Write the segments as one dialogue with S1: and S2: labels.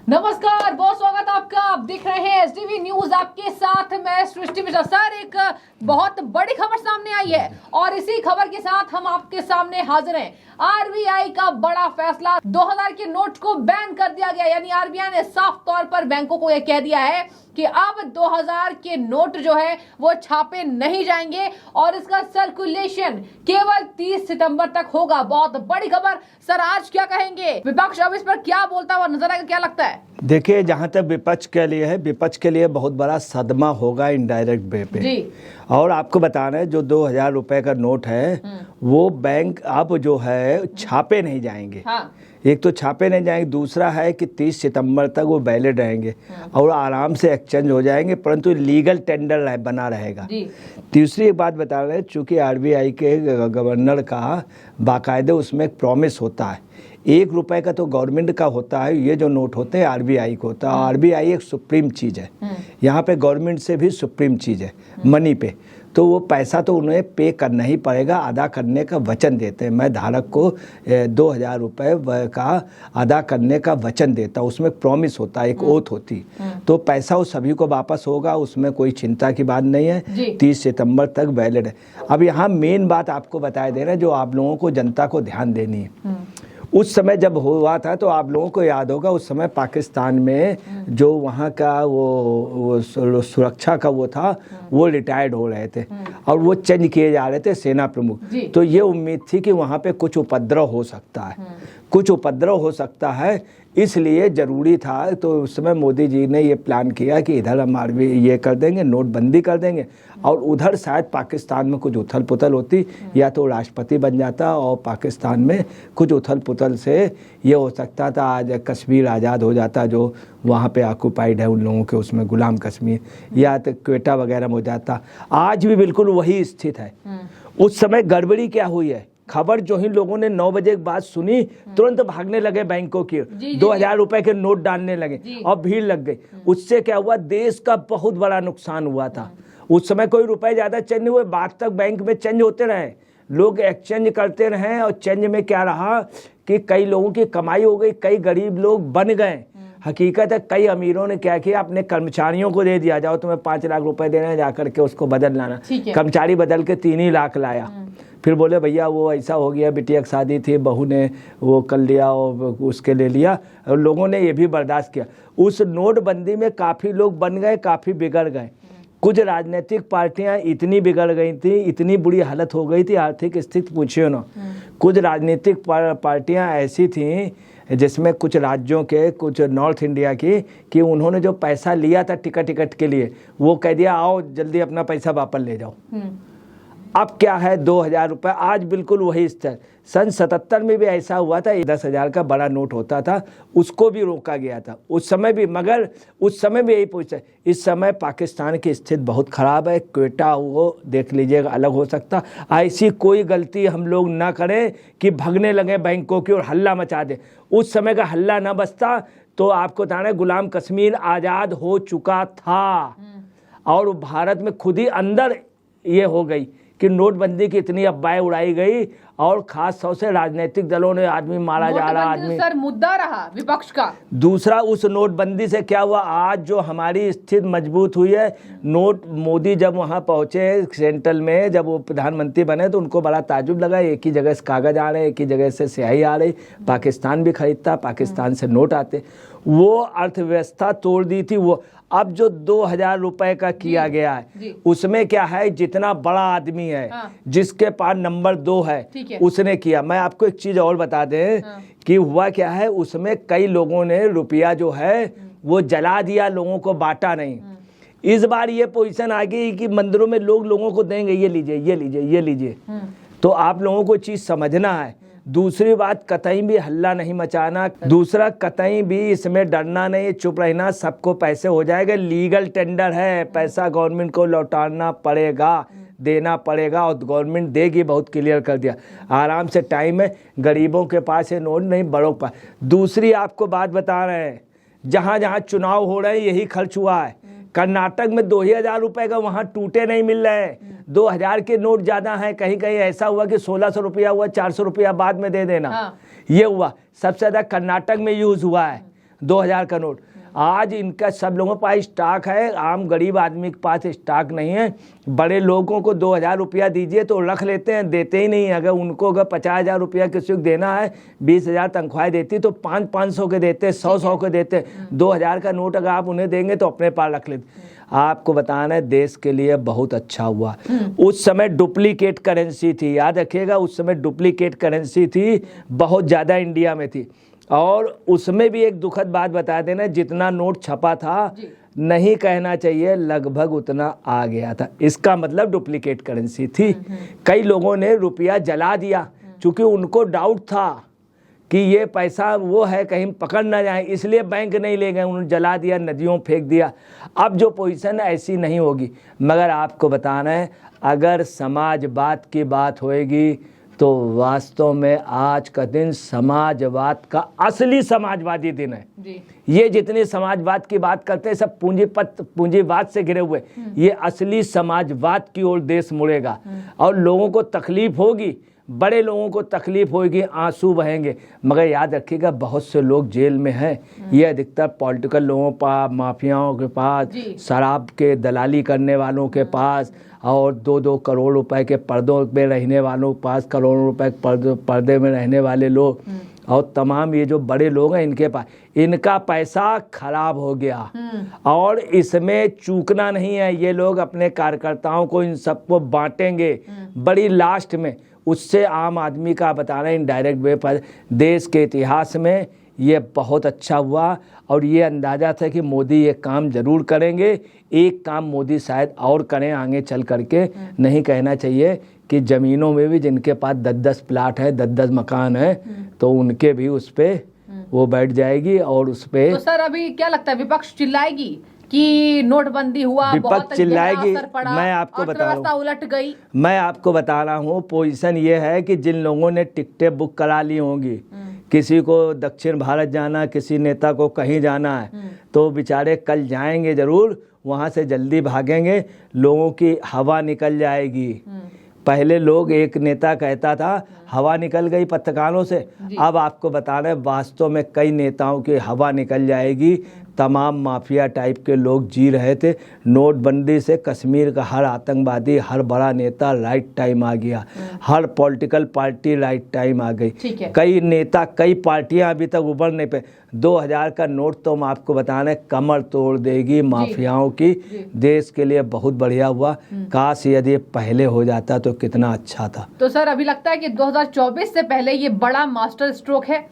S1: नमस्कार, बहुत स्वागत आपका। आप देख रहे हैं एसटीवी न्यूज, आपके साथ मैं सृष्टि मिश्रा। सर, एक बहुत बड़ी खबर सामने आई है और इसी खबर के साथ हम आपके सामने हाजिर हैं। आरबीआई का बड़ा फैसला, 2000 के नोट को बैन कर दिया गया। यानी आरबीआई ने साफ तौर पर बैंकों को यह कह दिया है कि अब 2000 के नोट जो है वो छापे नहीं जाएंगे और इसका सर्कुलेशन केवल 30 सितंबर तक होगा। बहुत बड़ी खबर। सर, आज क्या कहेंगे? विपक्ष अब इस पर क्या बोलता हुआ नजर आएगा, क्या लगता है?
S2: देखिए, जहाँ तक विपक्ष के लिए है, विपक्ष के लिए बहुत बड़ा सदमा होगा इनडायरेक्ट वे पे
S1: जी।
S2: और आपको बता रहे हैं, जो 2000 रुपए का नोट है वो बैंक अब जो है छापे नहीं जाएंगे।
S1: हाँ।
S2: एक तो छापे नहीं जाएंगे, दूसरा है कि 30 सितंबर तक वो वैलिड रहेंगे और आराम से एक्सचेंज हो जाएंगे, परंतु लीगल टेंडर बना रहेगा। तीसरी एक बात बता रहे हैं, चूँकि आरबीआई के गवर्नर का बाकायदे उसमें एक प्रॉमिस होता है। 1 रुपए का तो गवर्नमेंट का होता है, ये जो नोट होते हैं आरबीआई को होता है। आरबीआई एक सुप्रीम चीज़ है, यहाँ पे गवर्नमेंट से भी सुप्रीम चीज़ है मनी पे। तो वो पैसा तो उन्हें पे करना ही पड़ेगा, अदा करने का वचन देते हैं। मैं धारक को 2000 रुपये का अदा करने का वचन देता हूँ, उसमें प्रॉमिस होता है, एक ओथ होती। तो पैसा वो सभी को वापस होगा, उसमें कोई चिंता की बात नहीं है। 30 सितंबर तक वैलिड है। अब यहाँ मेन बात आपको बताया दे रहे हैं, जो आप लोगों को, जनता को ध्यान देनी है। उस समय जब हुआ था तो आप लोगों को याद होगा, उस समय पाकिस्तान में जो वहाँ का वो सुरक्षा का वो था, वो रिटायर्ड हो रहे थे और वो चेंज किए जा रहे थे सेना प्रमुख। तो ये उम्मीद थी कि वहाँ पे कुछ उपद्रव हो सकता है, कुछ उपद्रव हो सकता है, इसलिए ज़रूरी था। तो उस समय मोदी जी ने ये प्लान किया कि इधर हम आरबीआई ये कर देंगे, नोटबंदी कर देंगे और उधर शायद पाकिस्तान में कुछ उथल पुथल होती, या तो राष्ट्रपति बन जाता और पाकिस्तान में कुछ उथल पुथल से ये हो सकता था आज कश्मीर आज़ाद हो जाता, जो वहाँ पे ऑक्यूपाइड है उन लोगों के, उसमें गुलाम कश्मीर, या तो क्वेटा वगैरह में हो जाता। आज भी बिल्कुल वही स्थिति है। उस समय गड़बड़ी क्या हुई है, खबर जो ही लोगों ने 9 बजे के बाद सुनी, तुरंत भागने लगे बैंकों की, 2000 रुपए के नोट डालने लगे और भीड़ लग गई। उससे क्या हुआ, देश का बहुत बड़ा नुकसान हुआ था। उस समय कोई रुपए ज़्यादा चेंज नहीं हुए, बाद तक बैंक में चेंज होते रहे, लोग एक्सचेंज करते रहे और चेंज में क्या रहा कि कई लोगों की कमाई हो गई, कई गरीब लोग बन गए। हकीकत है, कई अमीरों ने क्या किया, अपने कर्मचारियों को दे दिया, जाओ तुम्हें 5 लाख रुपए देना है, जाकर के उसको बदल लाना। कर्मचारी बदल के 3 ही लाख लाया। फिर बोले भैया वो ऐसा हो गया, बिटिया की शादी थी, बहू ने वो कर लिया और उसके ले लिया, और लोगों ने ये भी बर्दाश्त किया। उस नोटबंदी में काफ़ी लोग बन गए, काफ़ी बिगड़ गए। कुछ राजनीतिक पार्टियां इतनी बिगड़ गई थी, इतनी बुरी हालत हो गई थी, आर्थिक स्थिति पूछियो ना। कुछ राजनीतिक पार्टियां ऐसी थीं जिसमें कुछ राज्यों के, कुछ नॉर्थ इंडिया की, कि उन्होंने जो पैसा लिया था टिकट के लिए, वो कह दिया आओ जल्दी अपना पैसा वापस ले जाओ। अब क्या है, 2000 रुपये आज बिल्कुल वही स्तर। सन 77 में भी ऐसा हुआ था, 10,000 का बड़ा नोट होता था, उसको भी रोका गया था उस समय भी, मगर उस समय भी यही पूछता है। इस समय पाकिस्तान की स्थिति बहुत ख़राब है, क्वेटा वो देख लीजिएगा अलग हो सकता। ऐसी कोई गलती हम लोग ना करें कि भगने लगे बैंकों की और हल्ला मचा दे। उस समय का हल्ला ना बचता तो आपको बताना, गुलाम कश्मीर आज़ाद हो चुका था और भारत में खुद ही अंदर ये हो गई कि नोटबंदी की इतनी अफवाहें उड़ाई गई और खास तौर से राजनीतिक दलों ने आदमी मारा जा रहा, आदमी
S1: सर मुद्दा रहा विपक्ष का।
S2: दूसरा, उस नोटबंदी से क्या हुआ, आज जो हमारी स्थिति मजबूत हुई है। नोट मोदी जब वहाँ पहुँचे सेंट्रल में, जब वो प्रधानमंत्री बने तो उनको बड़ा ताजुब लगा, एक ही जगह से कागज़ आ रहे, एक ही जगह से स्याही आ रही। पाकिस्तान भी खरीदता, पाकिस्तान से नोट आते, वो अर्थव्यवस्था तोड़ दी थी वो। अब जो 2000 रुपए का किया गया है, उसमें क्या है, जितना बड़ा आदमी है, जिसके पास नंबर 2 है, उसने किया। मैं आपको एक चीज़ और बता दें कि हुआ क्या है, उसमें कई लोगों ने रुपया जो है वो जला दिया, लोगों को बांटा नहीं। इस बार ये पोजीशन आ गई कि मंदिरों में लोग लोगों को देंगे, ये लीजिए ये लीजिए ये लीजिए। तो आप लोगों को चीज़ समझना है। दूसरी बात, कतई भी हल्ला नहीं मचाना। दूसरा, कतई भी इसमें डरना नहीं, चुप रहना, सबको पैसे हो जाएगा। लीगल टेंडर है, पैसा गवर्नमेंट को लौटाना पड़ेगा, देना पड़ेगा और गवर्नमेंट देगी, बहुत क्लियर कर दिया। आराम से टाइम है, गरीबों के पास ये नोट नहीं, बड़ों के पास। दूसरी आपको बात बता रहे हैं, जहाँ जहाँ चुनाव हो रहे हैं यही खर्च हुआ है। कर्नाटक में 2000 रुपए का वहाँ टूटे नहीं मिल रहे हैं, 2000 के नोट ज़्यादा हैं। कहीं कहीं ऐसा हुआ कि 1600 रुपया हुआ, 400 रुपया बाद में दे देना। ये हुआ, सबसे ज़्यादा कर्नाटक में यूज़ हुआ है। 2000 का नोट। आज इनका सब लोगों के पास स्टॉक है, आम गरीब आदमी के पास स्टॉक नहीं है। बड़े लोगों को 2000 रुपया दीजिए तो रख लेते हैं, देते ही नहीं। अगर उनको अगर 50,000 रुपया किसी को देना है, 20,000 तनख्वाह देती तो 500 के देते, 100 के देते। 2000 का नोट अगर आप उन्हें देंगे तो अपने पास रख लेते। आपको बताना है देश के लिए बहुत अच्छा हुआ। उस समय डुप्लीकेट करेंसी थी, याद रखिएगा, उस समय डुप्लीकेट करेंसी थी, बहुत ज़्यादा इंडिया में थी। और उसमें भी एक दुखद बात बता देना, जितना नोट छपा था नहीं कहना चाहिए, लगभग उतना आ गया था। इसका मतलब डुप्लीकेट करेंसी थी। कई लोगों ने रुपया जला दिया क्योंकि उनको डाउट था कि ये पैसा वो है कहीं पकड़ ना जाए, इसलिए बैंक नहीं ले गए, उन्होंने जला दिया, नदियों फेंक दिया। अब जो पोजीशन ऐसी नहीं होगी। मगर आपको बताना है, अगर समाजवाद की बात होएगी तो वास्तव में आज का दिन समाजवाद का असली समाजवादी दिन है जी। ये जितने समाजवाद की बात करते हैं सब पूंजीवाद से घिरे हुए। ये असली समाजवाद की ओर देश मुड़ेगा और लोगों को तकलीफ होगी, बड़े लोगों को तकलीफ होगी, आंसू बहेंगे। मगर याद रखिएगा बहुत से लोग जेल में हैं। ये अधिकतर पॉलिटिकल लोगों पास, माफियाओं के पास, शराब के दलाली करने वालों के पास और 2-2 करोड़ रुपए के पर्दों में रहने वालों के पास, करोड़ों रुपए के पर्दे में रहने वाले लोग और तमाम ये जो बड़े लोग हैं इनके पास, इनका पैसा खराब हो गया और इसमें चूकना नहीं है। ये लोग अपने कार्यकर्ताओं को इन सबको बांटेंगे बड़ी लास्ट में। उससे आम आदमी का बताना इनडायरेक्ट वे पर देश के इतिहास में ये बहुत अच्छा हुआ और ये अंदाज़ा था कि मोदी ये काम ज़रूर करेंगे। एक काम मोदी शायद और करें आगे चल करके। नहीं कहना चाहिए कि ज़मीनों में भी जिनके पास 10-10 प्लाट है, 10-10 मकान है, तो उनके भी उस पर वो बैठ जाएगी और उस पर।
S1: तो सर अभी क्या लगता है विपक्ष चिल्लाएगी कि नोटबंदी हुआ, बहुत
S2: चिल्लाएगी?
S1: असर पड़ा,
S2: मैं आपको बता रहा हूँ,
S1: उलट गई।
S2: मैं आपको बता रहा हूँ पोजीशन ये है कि जिन लोगों ने टिकटें बुक करा ली होंगी, किसी को दक्षिण भारत जाना, किसी नेता को कहीं जाना है, तो बेचारे कल जाएंगे जरूर, वहाँ से जल्दी भागेंगे, लोगों की हवा निकल जाएगी। पहले लोग, एक नेता कहता था हवा निकल गई पत्रकारों से, अब आपको बता रहे वास्तव में कई नेताओं की हवा निकल जाएगी। तमाम माफिया टाइप के लोग जी रहे थे। नोटबंदी से कश्मीर का हर आतंकवादी, हर बड़ा नेता राइट टाइम आ गया, हर पॉलिटिकल पार्टी राइट टाइम आ गई। कई नेता, कई पार्टियां अभी तक उभर नहीं पे। 2000 का नोट तो हम आपको बताने कमर तोड़ देगी माफियाओं की। देश के लिए बहुत बढ़िया हुआ। काश यदि पहले हो जाता तो कितना अच्छा था।
S1: तो सर अभी लगता है कि 2024 से पहले ये बड़ा मास्टर स्ट्रोक है,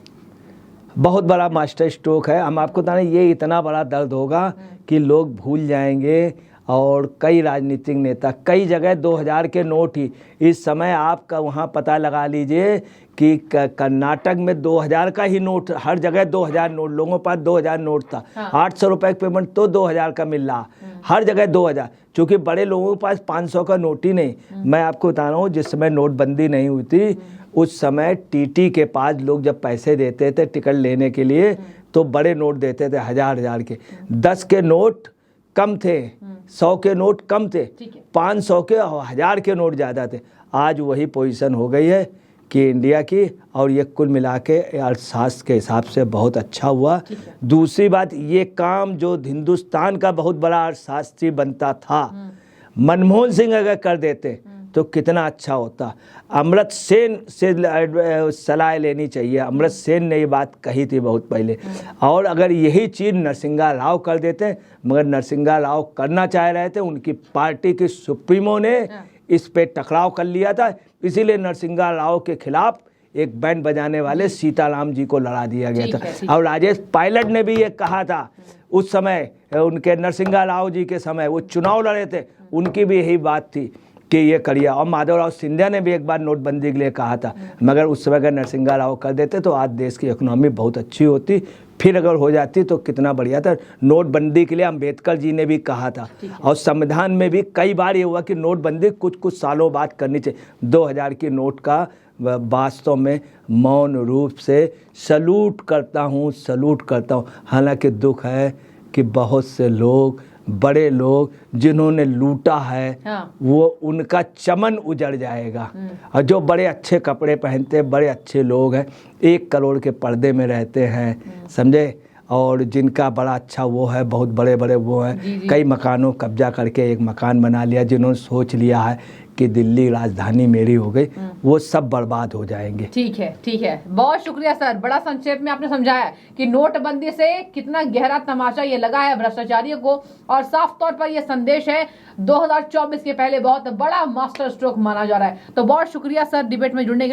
S2: बहुत बड़ा मास्टर स्ट्रोक है। हम आपको बताएं ये इतना बड़ा दर्द होगा कि लोग भूल जाएंगे। और कई राजनीतिक नेता, कई जगह 2000 के नोट ही इस समय आपका वहाँ पता लगा लीजिए कि कर्नाटक में 2000 का ही नोट, हर जगह 2000 नोट, लोगों के पास 2000 नोट था। 800 रुपए का पेमेंट तो 2000 का मिल रहा, हर जगह 2000, क्योंकि बड़े लोगों के पास 500 का नोट ही नहीं। मैं आपको बता रहा हूँ जिस समय नोटबंदी नहीं हुई थी उस समय टीटी के पास लोग जब पैसे देते थे टिकट लेने के लिए तो बड़े नोट देते थे, 1000 के। 10 के नोट कम थे, 100 के नोट कम थे, 500 के और 1000 के नोट ज़्यादा थे। आज वही पोजीशन हो गई है कि इंडिया की, और ये कुल मिला के अर्थशास्त्र के हिसाब से बहुत अच्छा हुआ। दूसरी बात, ये काम जो हिंदुस्तान का बहुत बड़ा अर्थशास्त्री बनता था, मनमोहन सिंह अगर कर देते तो कितना अच्छा होता। अमृत सेन से सलाह लेनी चाहिए। अमृत सेन ने ये बात कही थी बहुत पहले। और अगर यही चीज़ नरसिंहा राव कर देते, मगर नरसिंहा राव करना चाह रहे थे, उनकी पार्टी की सुप्रीमो ने इस पे टकराव कर लिया था, इसीलिए नरसिंहा राव के खिलाफ एक बैंड बजाने वाले सीताराम जी को लड़ा दिया गया था। और राजेश पायलट ने भी ये कहा था उस समय, उनके नरसिंहा राव जी के समय वो चुनाव लड़े थे, उनकी भी यही बात थी कि ये करिए। और माधवराव सिंधिया ने भी एक बार नोटबंदी के लिए कहा था, मगर उस समय अगर नरसिंहा राव कर देते तो आज देश की इकोनॉमी बहुत अच्छी होती। फिर अगर हो जाती तो कितना बढ़िया था। नोटबंदी के लिए अम्बेडकर जी ने भी कहा था और संविधान में भी कई बार ये हुआ कि नोटबंदी कुछ सालों बाद करनी चाहिए। 2000 की नोट का वास्तव में मौन रूप से सलूट करता हूँ। हालांकि दुख है कि बहुत से लोग, बड़े लोग जिन्होंने लूटा है, वो उनका चमन उजड़ जाएगा। और जो बड़े अच्छे कपड़े पहनते, बड़े अच्छे लोग हैं, 1 करोड़ के पर्दे में रहते हैं, समझे, और जिनका बड़ा अच्छा वो है, बहुत बड़े बड़े वो हैं, कई मकानों कब्जा करके एक मकान बना लिया, जिन्होंने सोच लिया है कि दिल्ली राजधानी मेरी हो गई, वो सब बर्बाद हो जाएंगे।
S1: ठीक है, ठीक है, बहुत शुक्रिया सर, बड़ा संक्षेप में आपने समझाया कि नोटबंदी से कितना गहरा तमाचा ये लगा है भ्रष्टाचारियों को, और साफ तौर पर ये संदेश है 2024 के पहले बहुत बड़ा मास्टर स्ट्रोक माना जा रहा है। तो बहुत शुक्रिया सर डिबेट में जुड़ने के लिए।